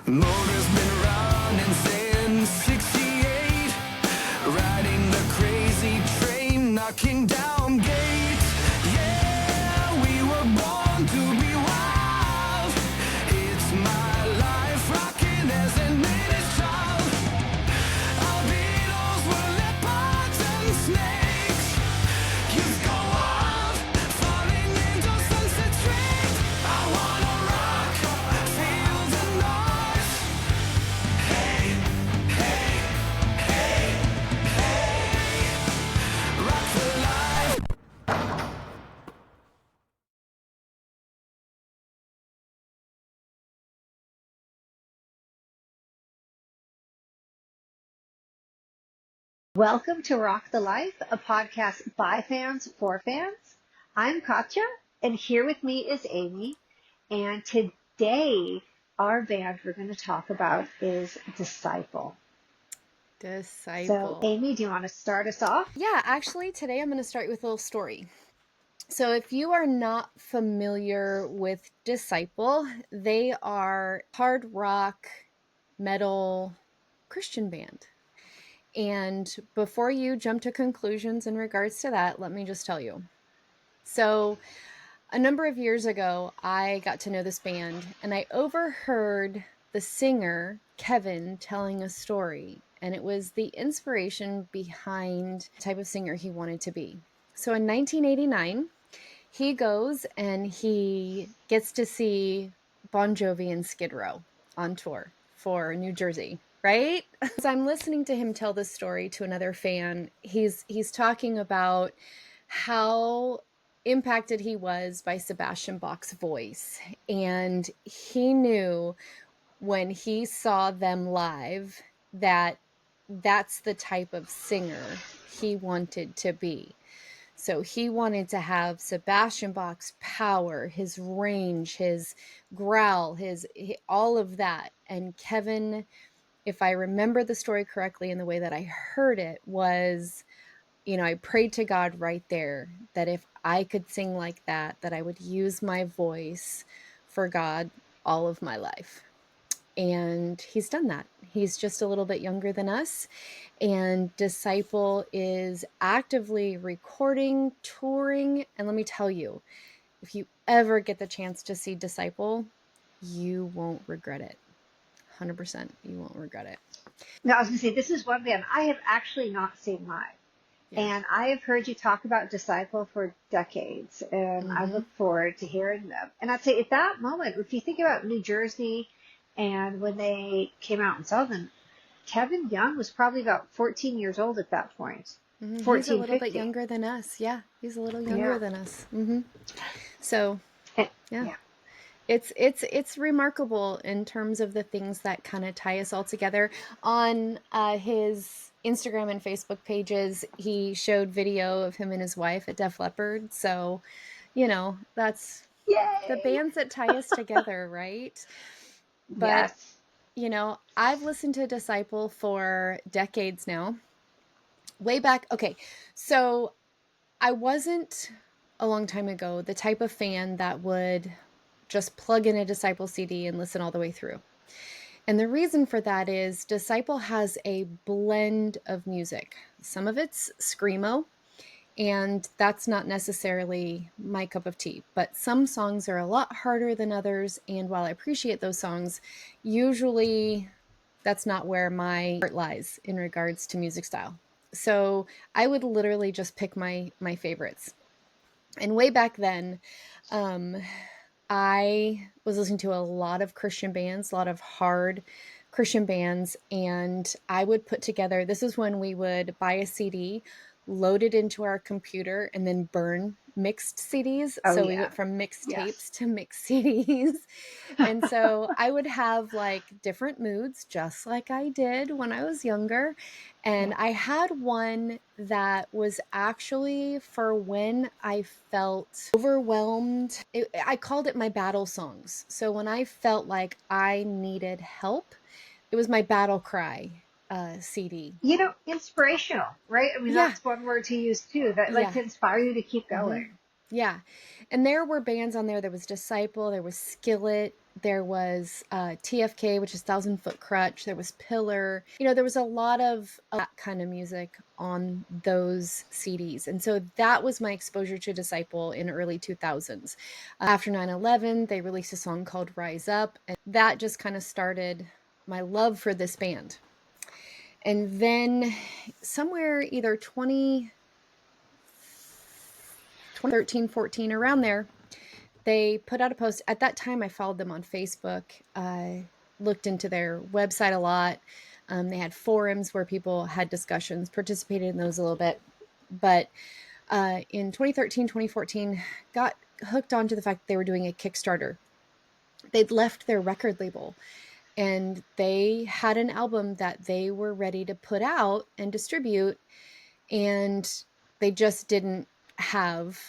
Motor's been running since 68, riding the crazy train, knocking down gates. Yeah, we were born to be wild. It's my life, rocking as an English child. Our Beatles were leopards and snakes. Youth go wild, falling into Sunset Straight. I wanna rock, feel the noise. Hey, hey, hey, hey. Rock the life. Welcome to Rock the Life, a podcast by fans for fans. I'm Katya, and here with me is Amy. And today, our band we're going to talk about is Disciple. So, Amy, do you want to start us off? Yeah, actually, today I'm going to start with a little story. So if you are not familiar with Disciple, they are hard rock, metal, Christian band. And before you jump to conclusions in regards to that, let me just tell you. So a number of years ago, I got to know this band, and I overheard the singer, Kevin, telling a story. And it was the inspiration behind the type of singer he wanted to be. So in 1989, he goes and he gets to see Bon Jovi and Skid Row on tour for New Jersey, right? As I'm listening to him tell this story to another fan, he's talking about how impacted he was by Sebastian Bach's voice. And he knew when he saw them live that that's the type of singer he wanted to be. So he wanted to have Sebastian Bach's power, his range, his growl, all of that. And Kevin, if I remember the story correctly and the way that I heard it, was, I prayed to God right there that if I could sing like that I would use my voice for God all of my life. And he's done that. He's just a little bit younger than us. And Disciple is actively recording, touring. And let me tell you, if you ever get the chance to see Disciple, you won't regret it. 100%, you won't regret it. Now, I was going to say, this is one band I have actually not seen live. Yeah. And I have heard you talk about Disciple for decades, and I look forward to hearing them. And I'd say at that moment, if you think about New Jersey and when they came out and saw them, Kevin Young was probably about 14 years old at that point. 14, he's a little 15. bit younger than us. Yeah, he's a little younger than us. So, yeah. It's remarkable in terms of the things that kind of tie us all together. On his Instagram and Facebook pages, he showed video of him and his wife at Def Leppard. So, that's the bands that tie us together, right? But, I've listened to Disciple for decades now. Way back. Okay, so I wasn't a long time ago the type of fan that would just plug in a Disciple CD and listen all the way through. And the reason for that is Disciple has a blend of music. Some of it's screamo, and that's not necessarily my cup of tea. But some songs are a lot harder than others, and while I appreciate those songs, usually that's not where my heart lies in regards to music style. So I would literally just pick my favorites. And way back then, I was listening to a lot of Christian bands, a lot of hard Christian bands, and I would put together, this is when we would buy a CD, load it into our computer, and then burn mixed CDs. We went from mixed tapes to mixed CDs. And so I would have like different moods, just like I did when I was younger. And I had one that was actually for when I felt overwhelmed. I called it my battle songs. So when I felt like I needed help, it was my battle cry CD. Inspirational, right? I mean, that's one word to use too, that to inspire you to keep going. Yeah. And there were bands on there. There was Disciple, there was Skillet, There was TFK, which is Thousand Foot Crutch. There was Pillar. There was a lot of that kind of music on those CDs. And so that was my exposure to Disciple in early 2000s. After 9/11, they released a song called Rise Up. And that just kind of started my love for this band. And then somewhere either 2013, 14, around there, they put out a post. At that time, I followed them on Facebook. I looked into their website a lot. They had forums where people had discussions, participated in those a little bit. But in 2013, 2014, got hooked onto the fact that they were doing a Kickstarter. They'd left their record label and they had an album that they were ready to put out and distribute. And they just didn't have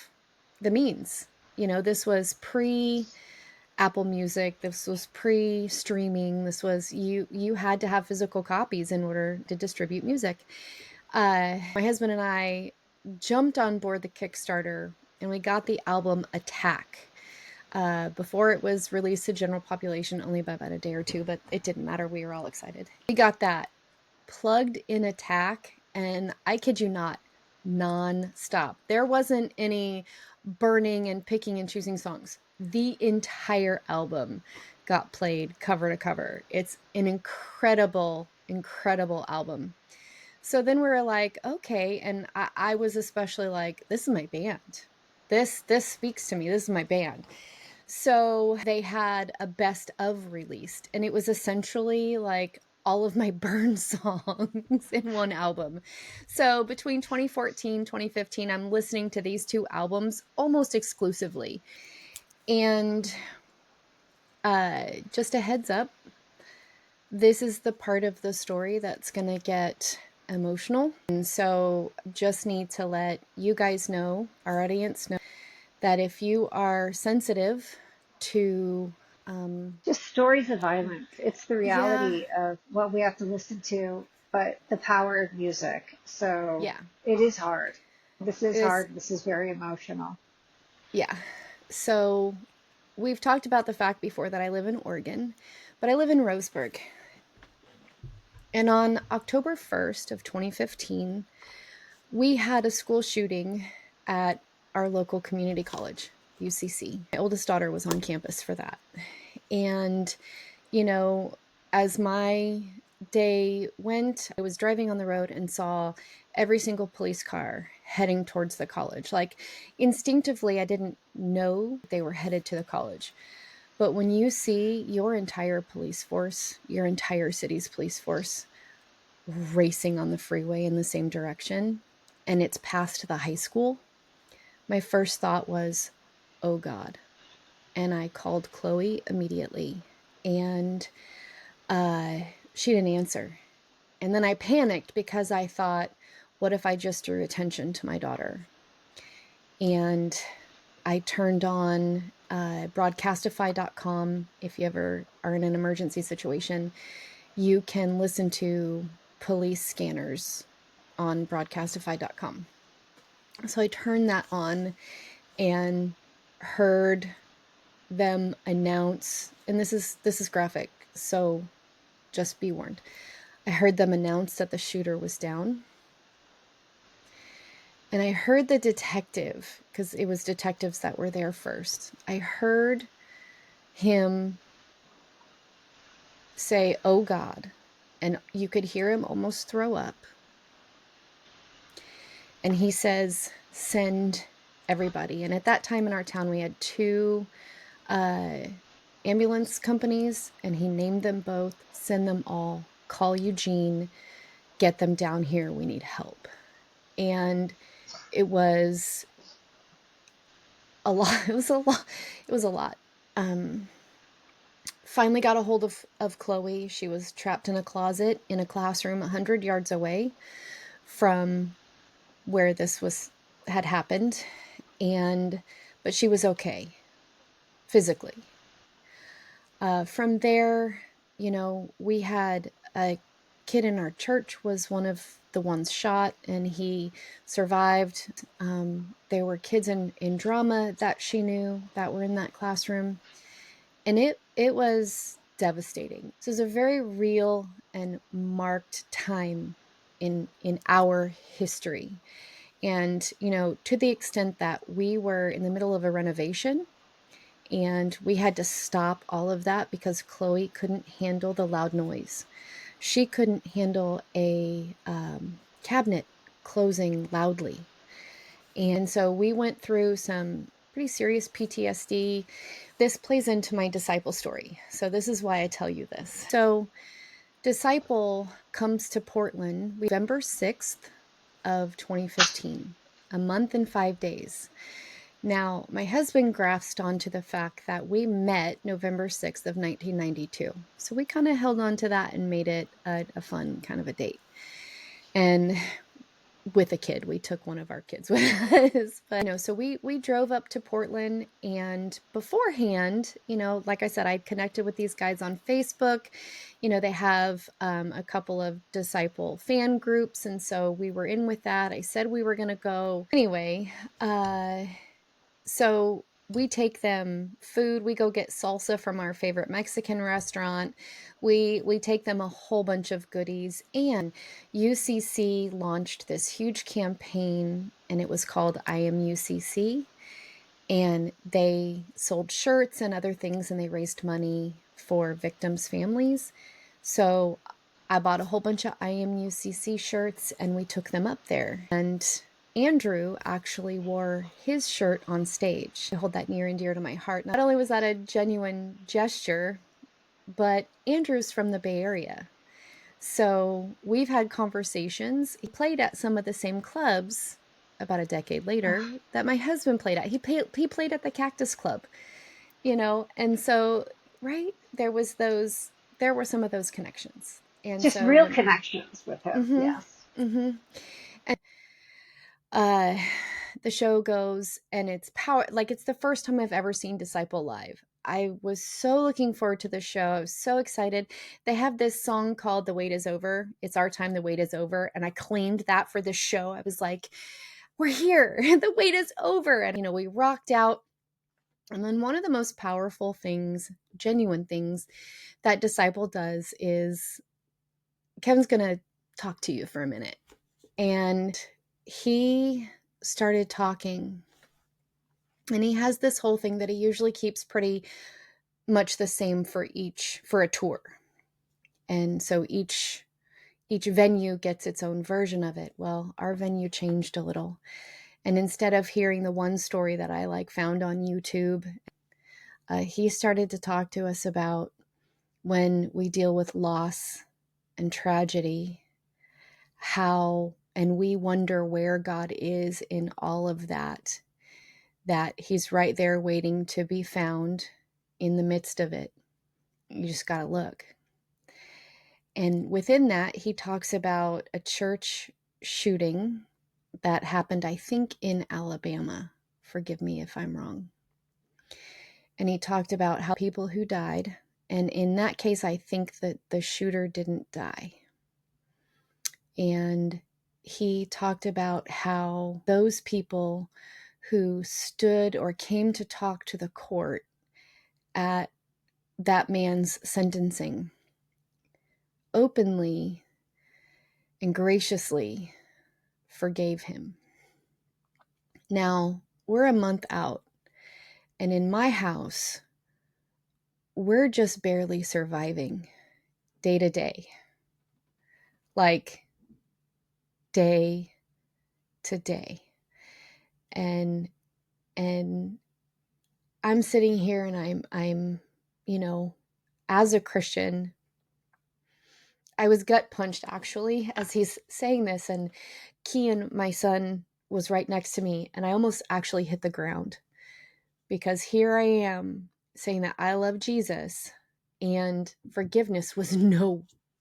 the means. This was pre-Apple Music. This was pre-streaming. This was you had to have physical copies in order to distribute music. My husband and I jumped on board the Kickstarter, and we got the album Attack before it was released to general population, only by about a day or two, but it didn't matter. We were all excited. We got that, plugged in Attack, and I kid you not, non-stop. There wasn't any burning and picking and choosing songs. The entire album got played cover to cover. It's an incredible, incredible album. So then we were like, okay, and I was especially like, this is my band. This speaks to me. This is my band. So they had a best of released, and it was essentially like all of my burn songs in one album. So between 2014, 2015, I'm listening to these two albums almost exclusively. And just a heads up, this is the part of the story that's going to get emotional. And so just need to let you guys know, our audience know, that if you are sensitive to Just stories of violence. It's the yeah, reality of what we have to listen to, but the power of music. So yeah, it is hard. This is it is, hard. This is very emotional. yeah. So we've talked about the fact before that I live in Oregon, but I live in Roseburg. And on October 1st of 2015, we had a school shooting at our local community college, UCC. My oldest daughter was on campus for that. And, as my day went, I was driving on the road and saw every single police car heading towards the college. Like, instinctively, I didn't know they were headed to the college. But when you see your entire police force, your entire city's police force racing on the freeway in the same direction, and it's past the high school, my first thought was, oh God. And I called Chloe immediately, and she didn't answer. And then I panicked because I thought, what if I just drew attention to my daughter? And I turned on broadcastify.com. If you ever are in an emergency situation, you can listen to police scanners on broadcastify.com. So I turned that on and heard them announce, and this is graphic, so just be warned. I heard them announce that the shooter was down. And I heard the detective, because it was detectives that were there first. I heard him say, oh God. And you could hear him almost throw up. And he says, send everybody. And at that time in our town, we had two ambulance companies, and he named them both. Send them all. Call Eugene. Get them down here. We need help. And it was a lot. It was a lot. It was a lot. Finally got a hold of Chloe. She was trapped in a closet in a classroom 100 yards away from where this had happened. But she was okay physically. From there, we had a kid in our church was one of the ones shot, and he survived. There were kids in drama that she knew that were in that classroom. And it it was devastating. So it was a very real and marked time in our history. And, to the extent that we were in the middle of a renovation and we had to stop all of that because Chloe couldn't handle the loud noise. She couldn't handle a cabinet closing loudly. And so we went through some pretty serious PTSD. This plays into my Disciple story. So this is why I tell you this. So Disciple comes to Portland November 6th of 2015, a month and 5 days. Now, my husband grasped onto the fact that we met November 6th of 1992. So we kind of held on to that and made it a fun kind of a date. And with a kid, we took one of our kids with us. But so we drove up to Portland, and beforehand, like I said, I'd connected with these guys on Facebook. They have a couple of Disciple fan groups, and so we were in with that. I said we were going to go anyway. So we take them food. We go get salsa from our favorite Mexican restaurant. We take them a whole bunch of goodies. And UCC launched this huge campaign, and it was called I Am UCC. And they sold shirts and other things, and they raised money for victims' families. So I bought a whole bunch of I Am UCC shirts, and we took them up there. And Andrew actually wore his shirt on stage. I hold that near and dear to my heart. Not only was that a genuine gesture, but Andrew's from the Bay Area. So we've had conversations. He played at some of the same clubs about a decade later that my husband played at. He played at the Cactus Club, and so, right, there were some of those connections. And Just so real connections with him. Yes. And the show goes, and it's it's the first time I've ever seen Disciple live. I was so looking forward to the show. I was so excited. They have this song called The Wait Is Over. It's our time, the wait is over. And I claimed that for the show. I was like, we're here. The wait is over. And, we rocked out. And then one of the most powerful things, genuine things that Disciple does is Kevin's going to talk to you for a minute. And he started talking, and he has this whole thing that he usually keeps pretty much the same for a tour. And so each venue gets its own version of it. Well, our venue changed a little. And instead of hearing the one story that I found on YouTube, he started to talk to us about when we deal with loss and tragedy, and we wonder where God is in all of that he's right there waiting to be found in the midst of it. You just got to look. And within that, he talks about a church shooting that happened, I think, in Alabama. Forgive me if I'm wrong. And he talked about how people who died, and in that case, I think that the shooter didn't die. And he talked about how those people who stood or came to talk to the court at that man's sentencing openly and graciously forgave him. Now, we're a month out, and in my house, we're just barely surviving day to day. Day to day. And I'm sitting here, and I'm as a Christian, I was gut punched actually as he's saying this, and Kian, my son, was right next to me, and I almost actually hit the ground, because here I am saying that I love Jesus, and forgiveness was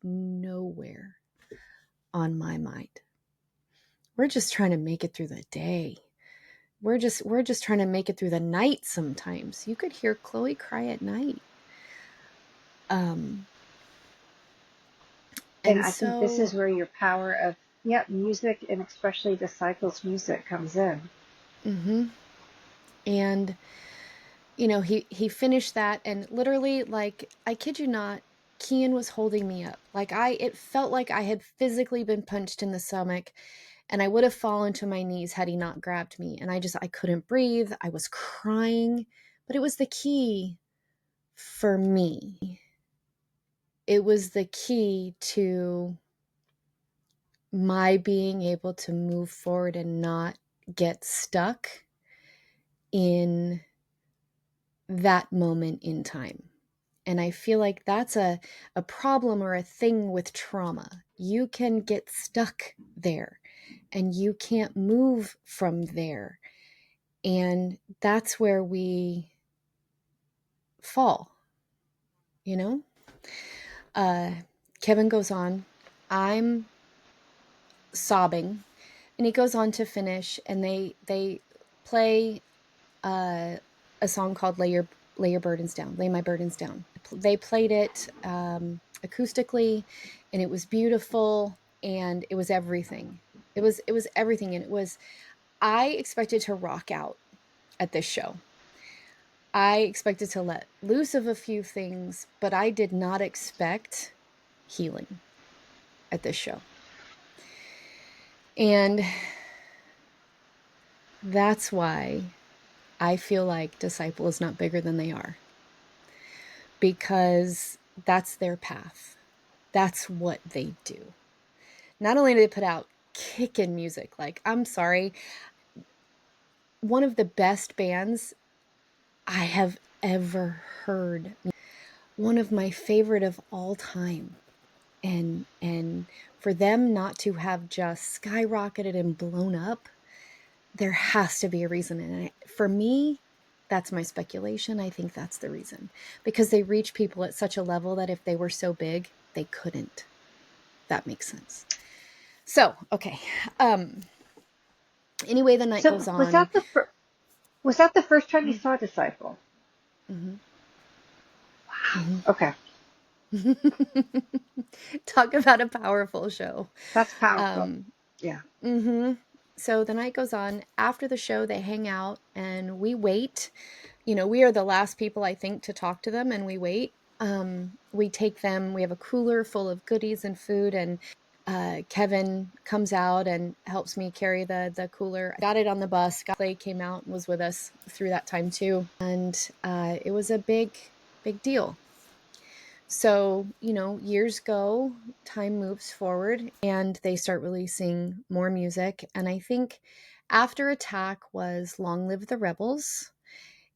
nowhere on my mind. We're just trying to make it through the day. We're just trying to make it through the night sometimes. You could hear Chloe cry at night. And I think this is where your power of music, and especially Disciples music, comes in. Mm-hmm. And he finished that, and literally, like, I kid you not, Kian was holding me up. Like, it felt like I had physically been punched in the stomach, and I would have fallen to my knees had he not grabbed me. And I couldn't breathe. I was crying, but it was the key for me. It was the key to my being able to move forward and not get stuck in that moment in time. And I feel like that's a problem or a thing with trauma. You can get stuck there and you can't move from there. And that's where we fall, you know? Kevin goes on, I'm sobbing, and he goes on to finish, and they play a song called Lay Your Burdens Down, Lay My Burdens Down. They played it acoustically, and it was beautiful, and it was everything. It was everything, and I expected to rock out at this show. I expected to let loose of a few things, but I did not expect healing at this show. And that's why I feel like Disciple is not bigger than they are. Because that's their path. That's what they do. Not only do they put out kickin' music, like, I'm sorry, one of the best bands I have ever heard. One of my favorite of all time. And for them not to have just skyrocketed and blown up, there has to be a reason. And for me, that's my speculation. I think that's the reason. Because they reach people at such a level that if they were so big, they couldn't. That makes sense. So, okay. Anyway, the night goes on. Was that the first time you saw Disciple? Mm-hmm. Wow. Mm-hmm. Okay. Talk about a powerful show. That's powerful. Yeah. Mm-hmm. So the night goes on. After the show, they hang out and we wait. We are the last people, I think, to talk to them, and we wait. We take them. We have a cooler full of goodies and food, and Kevin comes out and helps me carry the cooler. I got it on the bus. Clay came out and was with us through that time too, and it was a big deal. So, years go, time moves forward, and they start releasing more music. And I think after Attack was Long Live the Rebels,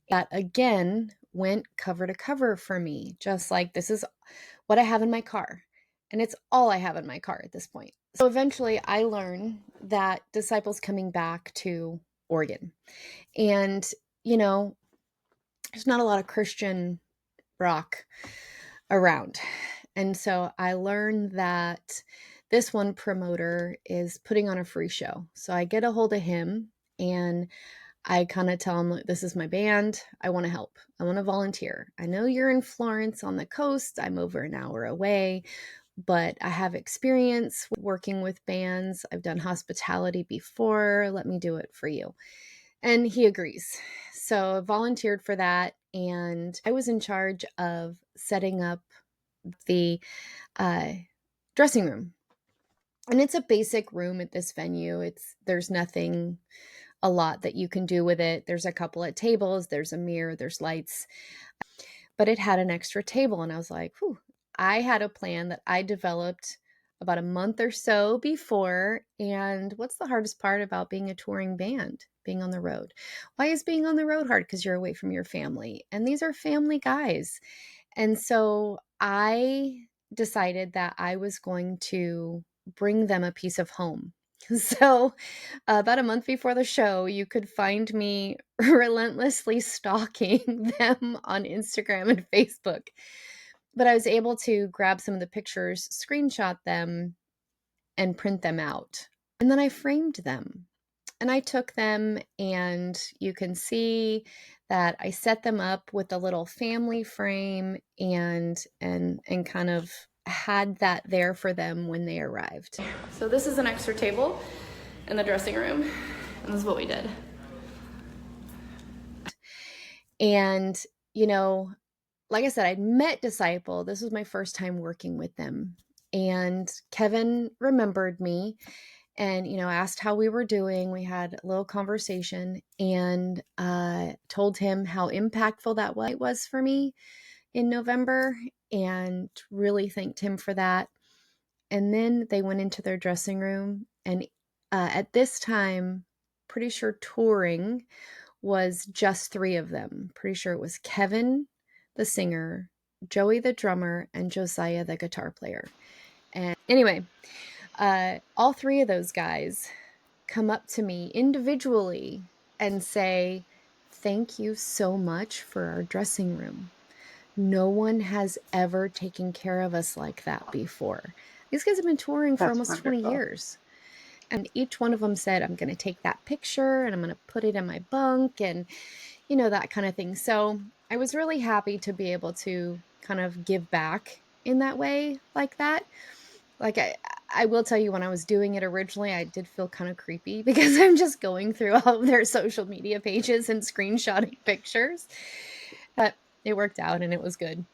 that again went cover to cover for me, just like this is what I have in my car. And it's all I have in my car at this point. So eventually I learn that Disciple's coming back to Oregon. And, there's not a lot of Christian rock around. And so I learned that this one promoter is putting on a free show. So I get a hold of him and I kind of tell him, this is my band. I want to help. I want to volunteer. I know you're in Florence on the coast. I'm over an hour away, but I have experience working with bands. I've done hospitality before. Let me do it for you. And he agrees. So I volunteered for that. And I was in charge of setting up the dressing room. And it's a basic room at this venue. There's nothing a lot that you can do with it. There's a couple of tables, there's a mirror, there's lights, but it had an extra table. And I was like, whew, I had a plan that I developed about a month or so before. And what's the hardest part about being a touring band? Being on the road. Why is being on the road hard? Because you're away from your family. And these are family guys. And so I decided that I was going to bring them a piece of home. So about a month before the show, you could find me relentlessly stalking them on Instagram and Facebook. But I was able to grab some of the pictures, screenshot them, and print them out. And then I framed them. And I took them, and you can see that I set them up with a little family frame and kind of had that there for them when they arrived. So this is an extra table in the dressing room, and this is what we did. And, you know, like I said, I'd met Disciple. This was my first time working with them. And Kevin remembered me and, asked how we were doing. We had a little conversation and told him how impactful that was for me in November and really thanked him for that. And then they went into their dressing room. And at this time, pretty sure touring was just 3 of them. Pretty sure it was Kevin, the singer, Joey, the drummer, and Josiah, the guitar player. And anyway, all 3 of those guys come up to me individually and say, "Thank you so much for our dressing room. No one has ever taken care of us like that before." These guys have been touring for That's almost 20 wonderful. years. And each one of them said, "I'm going to take that picture and I'm going to put it in my bunk," and, that kind of thing. So I was really happy to be able to kind of give back in that way like that. Like I will tell you, when I was doing it originally, I did feel kind of creepy because I'm just going through all of their social media pages and screenshotting pictures. But it worked out and it was good.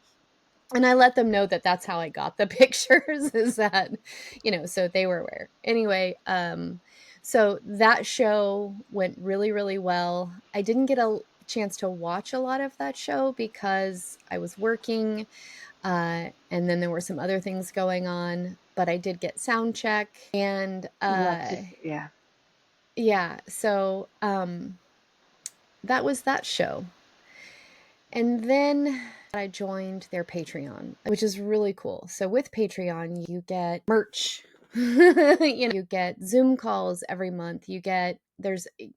And I let them know that that's how I got the pictures, is that, so they were aware. Anyway, so that show went really, really well. I didn't get a chance to watch a lot of that show because I was working, and then there were some other things going on, but I did get sound check and, Yeah. yeah, so, that was that show. And then I joined their Patreon, which is really cool. So with Patreon, you get merch, you get Zoom calls every month.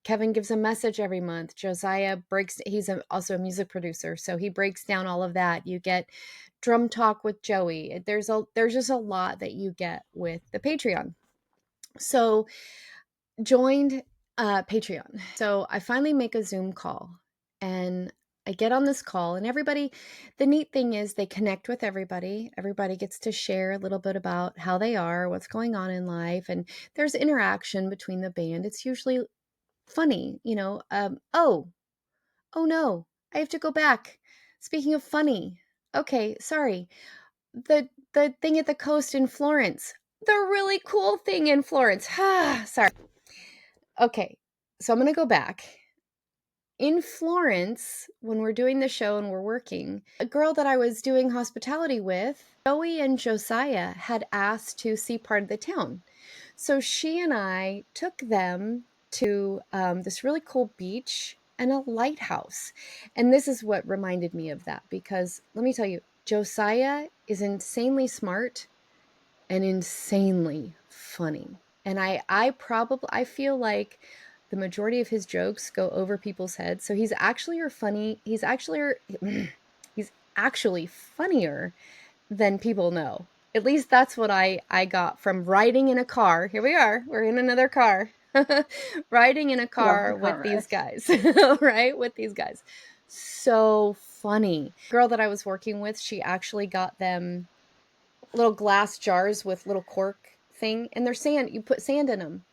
Kevin gives a message every month. Josiah he's also a music producer. So he breaks down all of that. You get drum talk with Joey. There's just a lot that you get with the Patreon. So joined Patreon. So I finally make a Zoom call and I get on this call, and the neat thing is they connect with everybody. Everybody gets to share a little bit about how they are, what's going on in life, and there's interaction between the band. It's usually funny, oh no, I have to go back. Speaking of funny, okay, sorry. The thing at the coast in Florence, the really cool thing in Florence. Sorry. Okay, so I'm going to go back. In Florence, when we're doing the show and we're working, a girl that I was doing hospitality with, Joey and Josiah, had asked to see part of the town. So she and I took them to this really cool beach and a lighthouse. And this is what reminded me of that, because let me tell you, Josiah is insanely smart and insanely funny. And I feel like the majority of his jokes go over people's heads. So he's actually he's actually funnier than people know. At least that's what I got from riding in a car. Here we are. We're in another car. Riding in a Love the car with car these rides. guys, right? With these guys. So funny. Girl that I was working with, she actually got them little glass jars with little cork thing, and they're sand. You put sand in them.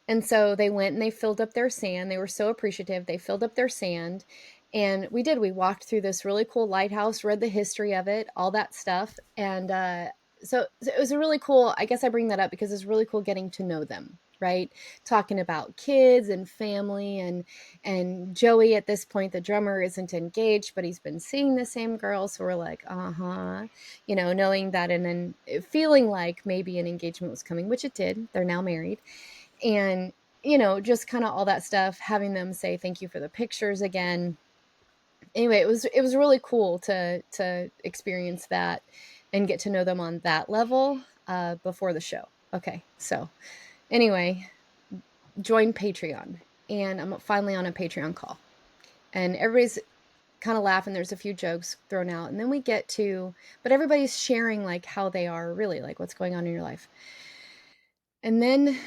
And so they went and they filled up their sand. They were so appreciative. They filled up their sand. And we walked through this really cool lighthouse, read the history of it, all that stuff. And so it was a really cool, I guess I bring that up because it's really cool getting to know them, right? Talking about kids and family, and Joey at this point, the drummer, isn't engaged, but he's been seeing the same girl. So we're like, knowing that, and then feeling like maybe an engagement was coming, which it did. They're now married. And, just kind of all that stuff, having them say thank you for the pictures again. Anyway, it was really cool to experience that and get to know them on that level before the show. Okay, so anyway, join Patreon, and I'm finally on a Patreon call, and everybody's kind of laughing. There's a few jokes thrown out, and then but everybody's sharing like how they are really, like what's going on in your life. And then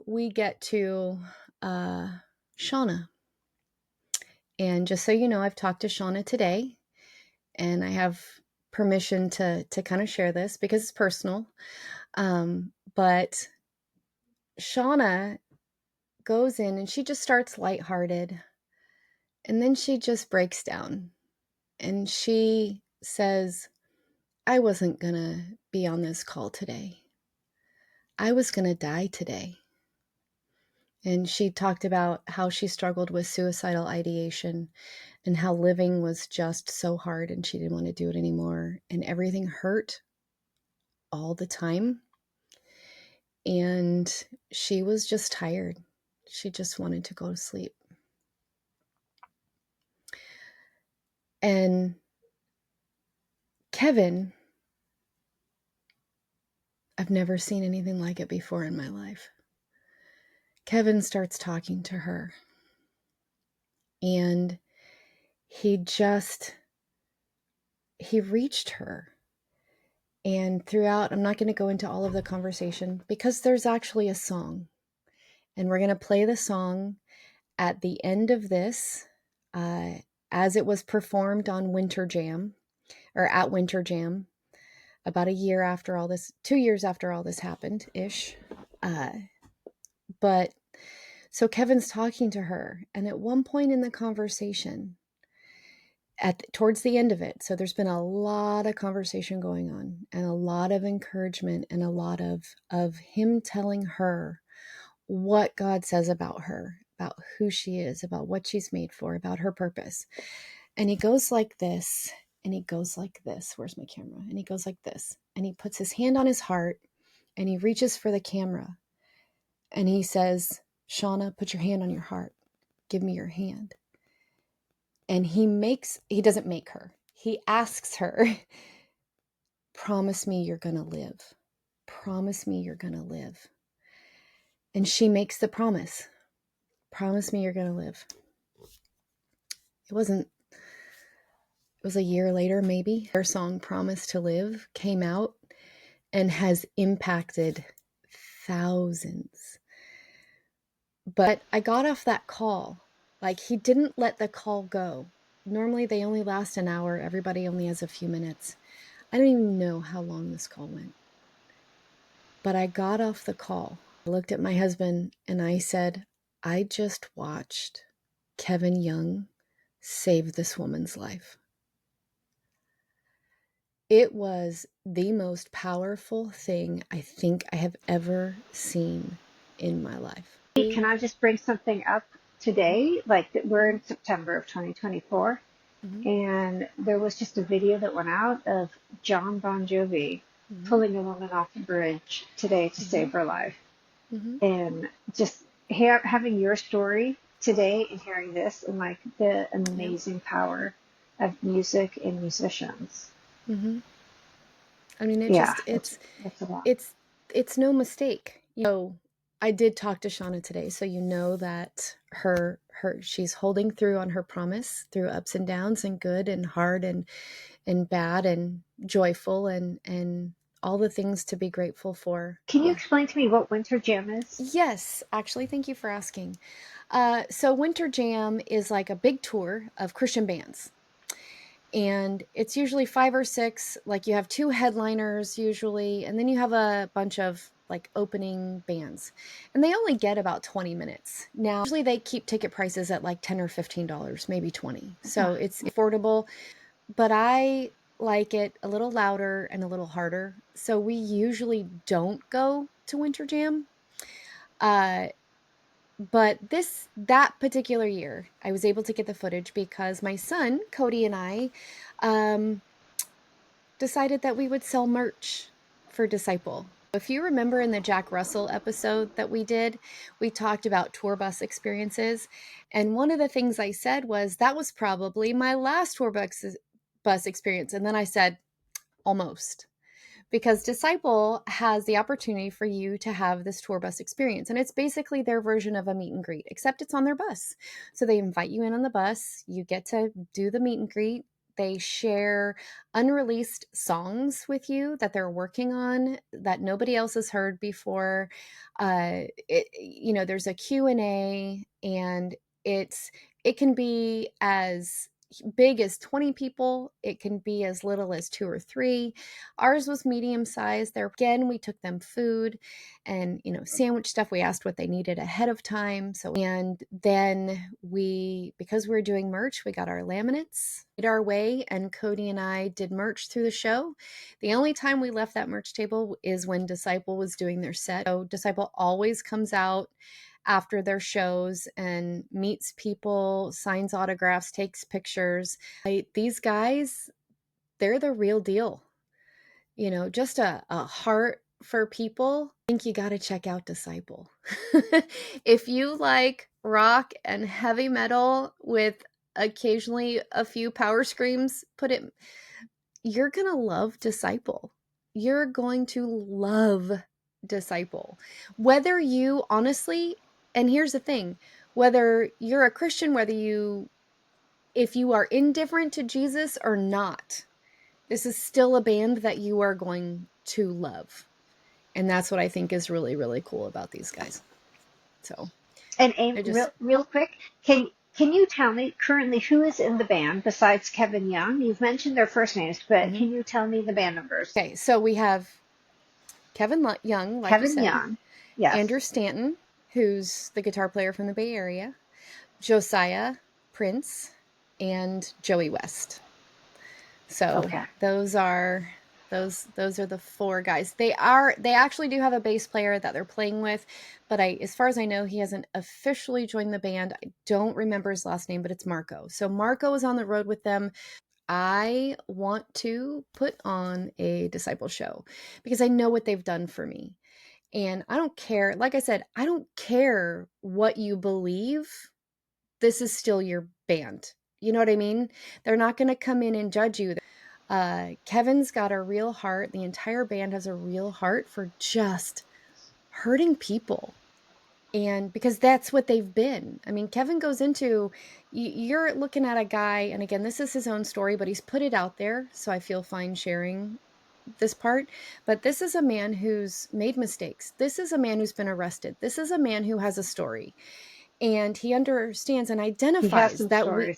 we get to Shauna. And just so you know, I've talked to Shauna today, and I have permission to kind of share this because it's personal. But Shauna goes in and she just starts lighthearted. And then she just breaks down and she says, I wasn't going to be on this call today. I was going to die today. And she talked about how she struggled with suicidal ideation and how living was just so hard and she didn't want to do it anymore. And everything hurt all the time. And she was just tired. She just wanted to go to sleep. And Kevin, I've never seen anything like it before in my life. Kevin starts talking to her. And he reached her. And throughout, I'm not going to go into all of the conversation because there's actually a song. And we're going to play the song at the end of this, as it was performed on Winter Jam, or at Winter Jam, about a year after all this, 2 years after all this happened, ish. But so Kevin's talking to her, and at one point in the conversation, towards the end of it, so there's been a lot of conversation going on and a lot of encouragement and a lot of him telling her what God says about her, about who she is, about what she's made for, about her purpose. And he goes like this, and he goes like this. Where's my camera? And he goes like this, and he puts his hand on his heart, and he reaches for the camera, and he says, Shauna, put your hand on your heart. Give me your hand. And he doesn't make her. He asks her, promise me you're going to live. Promise me you're going to live. And she makes the promise. Promise me you're going to live. It was a year later, maybe. Their song, Promise to Live, came out and has impacted thousands. But I got off that call. Like, he didn't let the call go. Normally, they only last an hour. Everybody only has a few minutes. I don't even know how long this call went. But I got off the call. I looked at my husband and I said, I just watched Kevin Young save this woman's life. It was the most powerful thing I think I have ever seen in my life. Can I just bring something up today? Like that we're in September of 2024, and there was just a video that went out of John Bon Jovi pulling a woman off a bridge today to save her life. And just having your story today and hearing this and like the amazing power of music and musicians. I mean, It's a lot. it's no mistake. I did talk to Shauna today, so you know that she's holding through on her promise through ups and downs and good and hard and bad and joyful and all the things to be grateful for. Can you explain to me what Winter Jam is? Yes, actually, thank you for asking. So Winter Jam is like a big tour of Christian bands. And it's usually 5 or 6, like you have 2 headliners usually, and then you have a bunch of like opening bands. And they only get about 20 minutes. Now, usually they keep ticket prices at like $10 or $15, maybe 20. So it's affordable, but I like it a little louder and a little harder. So we usually don't go to Winter Jam. But that particular year, I was able to get the footage because my son, Cody, and I decided that we would sell merch for Disciple. If you remember in the Jack Russell episode that we did, we talked about tour bus experiences. And one of the things I said was that was probably my last tour bus experience. And then I said, almost. Because Disciple has the opportunity for you to have this tour bus experience. And it's basically their version of a meet and greet, except it's on their bus. So they invite you in on the bus. You get to do the meet and greet. They share unreleased songs with you that they're working on that nobody else has heard before. There's a Q&A, and it can be as big as 20 people. It can be as little as 2 or 3. Ours was medium sized. There again, we took them food and, sandwich stuff. We asked what they needed ahead of time. And then because we were doing merch, we got our laminates, made our way, and Cody and I did merch through the show. The only time we left that merch table is when Disciple was doing their set. So Disciple always comes out after their shows and meets people, signs autographs, takes pictures. These guys, they're the real deal. Just a heart for people. I think you got to check out Disciple. If you like rock and heavy metal with occasionally a few power screams, you're going to love Disciple. You're going to love Disciple. Whether you honestly, and here's the thing, whether you're a Christian, if you are indifferent to Jesus or not, this is still a band that you are going to love. And that's what I think is really, really cool about these guys. So, And Amy, real quick, can you tell me currently who is in the band besides Kevin Young? You've mentioned their first names, but can you tell me the band members? Okay, so we have Kevin Young, like you Kevin said. Young, yes. Andrew Stanton, who's the guitar player from the Bay Area. Josiah Prince, and Joey West. So those are the 4 guys. They actually do have a bass player that they're playing with, but as far as I know, he hasn't officially joined the band. I don't remember his last name, but it's Marco. So Marco is on the road with them. I want to put on a Disciple show because I know what they've done for me. And I don't care. Like I said, I don't care what you believe. This is still your band. You know what I mean? They're not going to come in and judge you. Kevin's got a real heart. The entire band has a real heart for just hurting people. And because that's what they've been. I mean, Kevin goes into, you're looking at a guy, and again, this is his own story, but he's put it out there. So I feel fine sharing this part. But this is a man who's made mistakes. This is a man who's been arrested. This is a man who has a story. And he understands and identifies that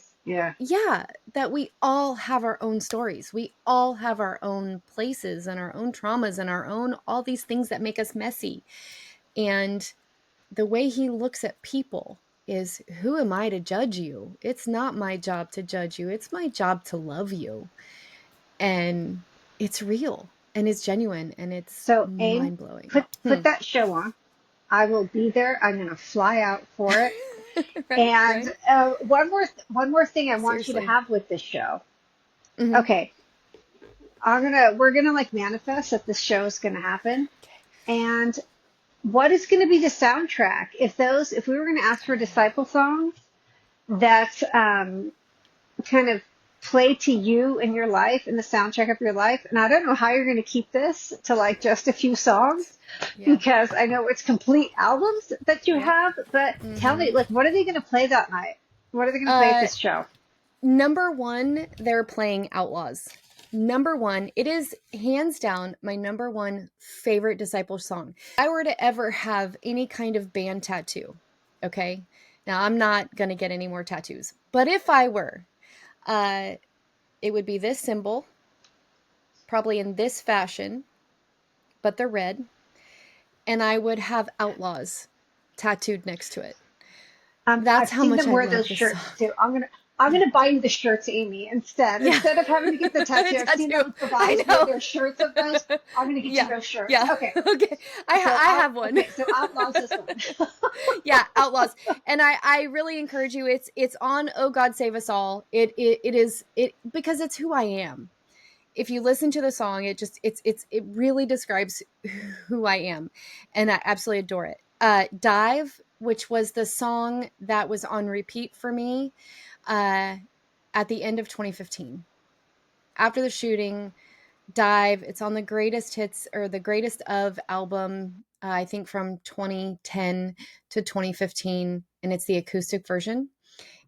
that we all have our own stories. We all have our own places and our own traumas and our own, all these things that make us messy. And the way he looks at people is, who am I to judge you? It's not my job to judge you. It's my job to love you. And it's real and it's genuine and it's mind-blowing. Put that show on. I will be there. I'm going to fly out for it. And one more thing I want you to have with this show. Mm-hmm. Okay, we're gonna like manifest that this show is going to happen. And what is going to be the soundtrack? If we were going to ask for Disciple songs that kind of play to you in your life and the soundtrack of your life, and I don't know how you're going to keep this to like just a few songs. Yeah. Because I know it's complete albums that you have, but tell me, like, what are they going to play that night? What are they going to play at this show? Number 1, they're playing Outlaws. Number 1, it is hands down my number 1 favorite Disciple song. If I were to ever have any kind of band tattoo, okay? Now, I'm not going to get any more tattoos, but if I were, it would be this symbol, probably in this fashion, but they're red. And I would have Outlaws tattooed next to it. That's how much I love this shirts song. Too. I'm gonna buy you the shirts, Amy, instead. Yeah. Instead of having to get the tattoo, I've seen them provide their shirts of those. I'm gonna get you those shirts. Yeah. Okay. I have one. Okay, so Outlaws is one. Yeah, Outlaws. And I really encourage you. It's on Oh God Save Us All. It is because it's who I am. If you listen to the song, it really describes who I am, and I absolutely adore it. Dive, which was the song that was on repeat for me at the end of 2015. After the shooting, Dive, it's on the greatest hits or the greatest of album, I think from 2010 to 2015, and it's the acoustic version.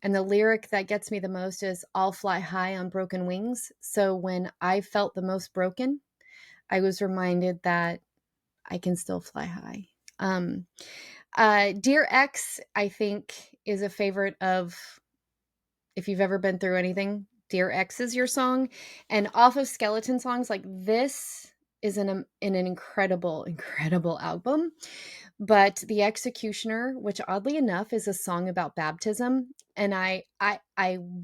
And the lyric that gets me the most is, I'll fly high on broken wings. So when I felt the most broken, I was reminded that I can still fly high. Dear X, I think, is a favorite of If you've ever been through anything, Dear X is your song. And off of Skeleton Songs, like this is an incredible, incredible album. But The Executioner, which oddly enough is a song about baptism, and I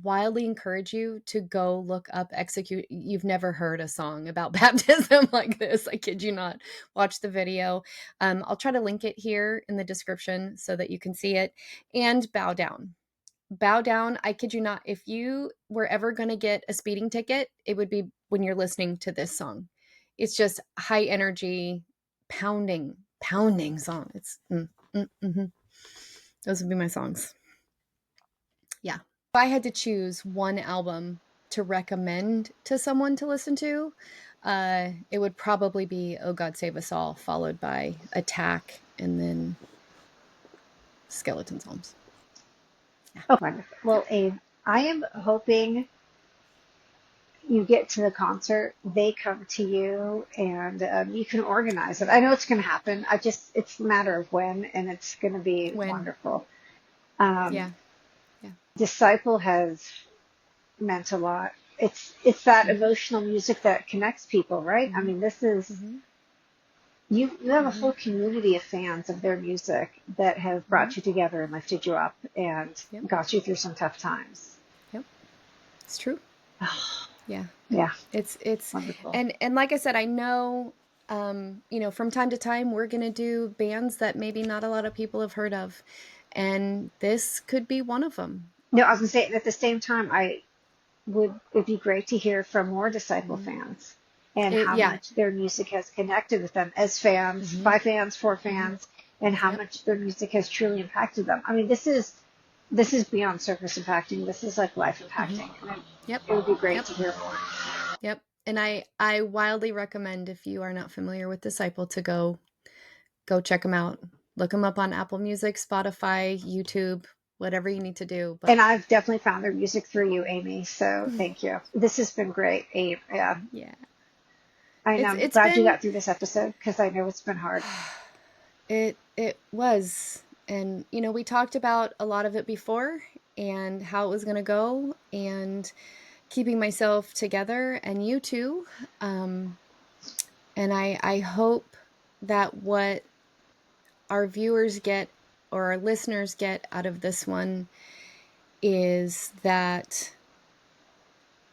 wildly encourage you to go look up Execute. You've never heard a song about baptism like this. I kid you not. Watch the video. I'll try to link it here in the description so that you can see it. And Bow Down. Bow Down, I kid you not. If you were ever going to get a speeding ticket, it would be when you're listening to this song. It's just high energy, pounding song. It's those would be my songs. Yeah. If I had to choose one album to recommend to someone to listen to, it would probably be Oh God Save Us All, followed by Attack, and then Skeleton Songs. Yeah. Oh, wonderful. Well, Abe, I am hoping you get to the concert, they come to you, and you can organize it. I know it's going to happen. It's a matter of when, and it's going to be wonderful. Yeah. Disciple has meant a lot. It's that emotional music that connects people, right? I mean, this is, you have a whole community of fans of their music that have brought you together and lifted you up and got you through some tough times. Yep. It's true. Yeah. It's wonderful. And like I said, I know, from time to time we're going to do bands that maybe not a lot of people have heard of. And this could be one of them. No, I was going to say at the same time, it'd be great to hear from more Disciple fans and how much their music has connected with them as fans, 5 fans, 4 fans, and how much their music has truly impacted them. I mean, this is beyond surface impacting. This is like life impacting. It would be great to hear more. Yep. And I wildly recommend, if you are not familiar with Disciple, to go check them out. Look them up on Apple Music, Spotify, YouTube, whatever you need to do. And I've definitely found their music through you, Amy. So thank you. This has been great, Abe. Yeah. I know. I'm glad you got through this episode because I know it's been hard. It was. And, we talked about a lot of it before and how it was going to go and keeping myself together, and you too. And I hope that what our viewers get, or our listeners get, out of this one is that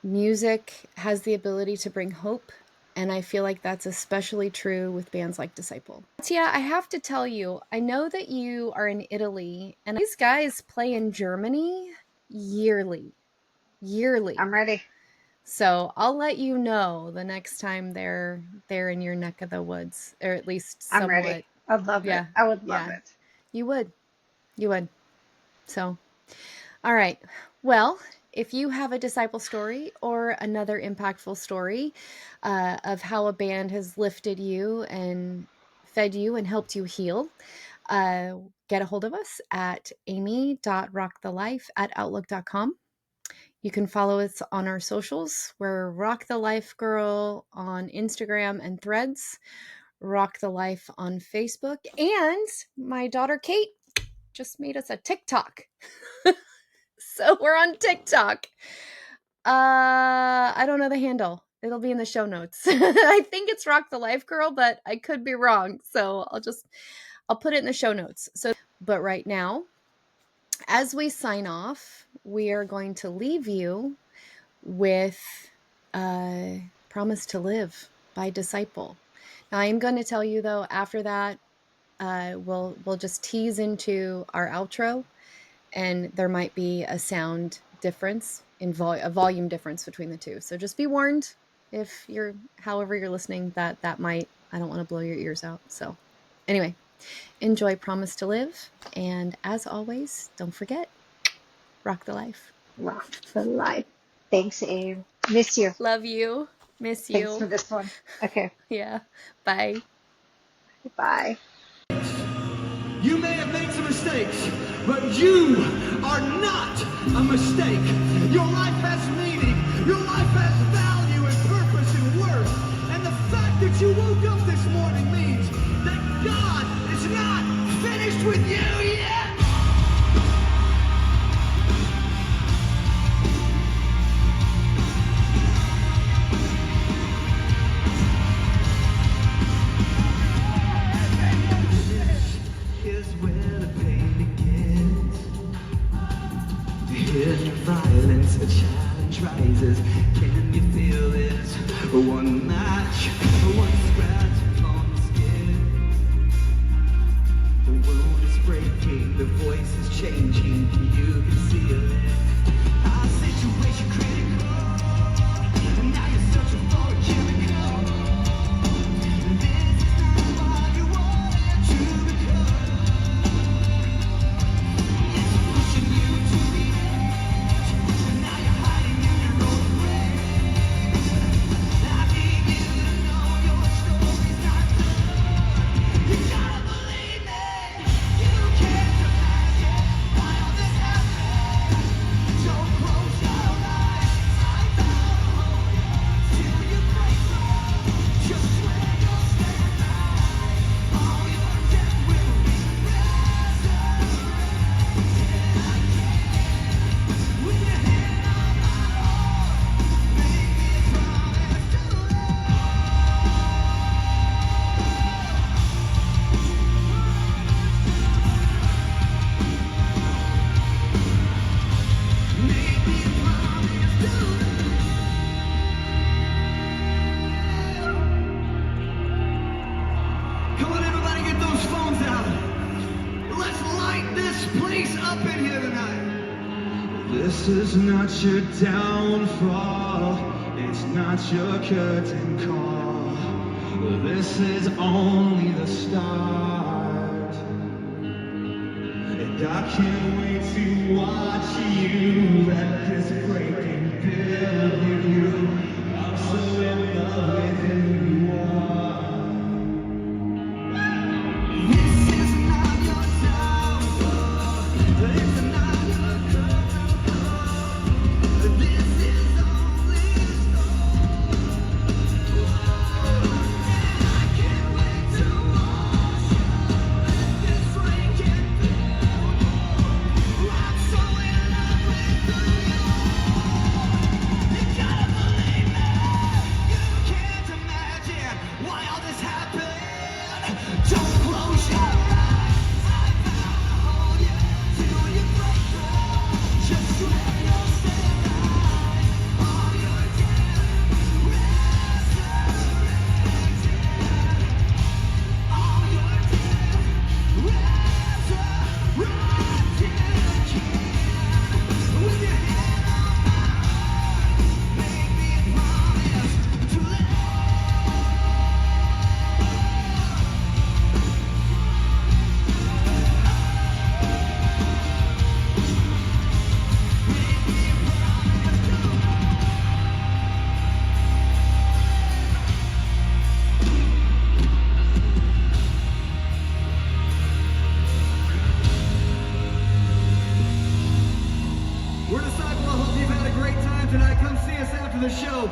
music has the ability to bring hope. And I feel like that's especially true with bands like Disciple. Katya, I have to tell you, I know that you are in Italy, and these guys play in Germany yearly. I'm ready. So I'll let you know the next time they're in your neck of the woods, or at least somewhat. I'm ready. I'd love it. I would love it. You would. So, all right. Well, if you have a Disciple story or another impactful story of how a band has lifted you and fed you and helped you heal, get a hold of us at amy.rockthelife@outlook.com. You can follow us on our socials. We're Rock the Life Girl on Instagram and Threads, Rock the Life on Facebook, and my daughter Kate just made us a TikTok. So we're on TikTok. I don't know the handle. It'll be in the show notes. I think it's Rock the Life Girl, but I could be wrong. So I'll put it in the show notes. But right now, as we sign off, we are going to leave you with Promise to Live by Disciple. Now, I am going to tell you, though, after that, we'll just tease into our outro, and there might be a sound difference, a volume difference between the two. So just be warned, if however you're listening, that might, I don't want to blow your ears out. So anyway, enjoy Promise to Live. And as always, don't forget, rock the life. Rock the life. Thanks, Abe. Miss you. Love you. Miss you. Thanks for this one. Okay. Yeah. Bye. Bye. You may have made some mistakes, but you are not a mistake. Your life has meaning. Your life has value and purpose and worth. And the fact that you woke up this morning means that God is not finished with you yet. silence, a challenge rises. Can you feel this? One match, one scratch on the skin. The world is breaking, the voice is changing. You can feel it. Our situation critical, and now you're searching for a chemical. This is not what you wanted to become. It's pushing you to the edge, and now you're hiding in your own grave. I need you to know your story's not done. You gotta believe me. You can't imagine why all this happened. Don't close your eyes. I don't hold you till you break through. Just when you'll stand by, all your debt will be resurrected again. With your hand on my heart, make me a promise to make me a promise to Come on, everybody, get those phones out. Let's light this place up in here tonight. This is not your downfall. It's not your curtain call. This is only the start. And I can't wait to watch you let this breaking build with you. I'm so in love with who you are. This is not your downfall. It's not your curtain call. This is only the start. And I can't wait to watch you let this breaking build. I'm so in love with who you are. You gotta believe me. You can't imagine why all this happened. Don't close your eyes. I vow to hold you till you break through. Just when you'll stand by, all your debt resurrected. All your debt resurrected again. With your hand on my heart, make me a promise to let We're Disciple. I hope you've had a great time tonight. Come see us after the show.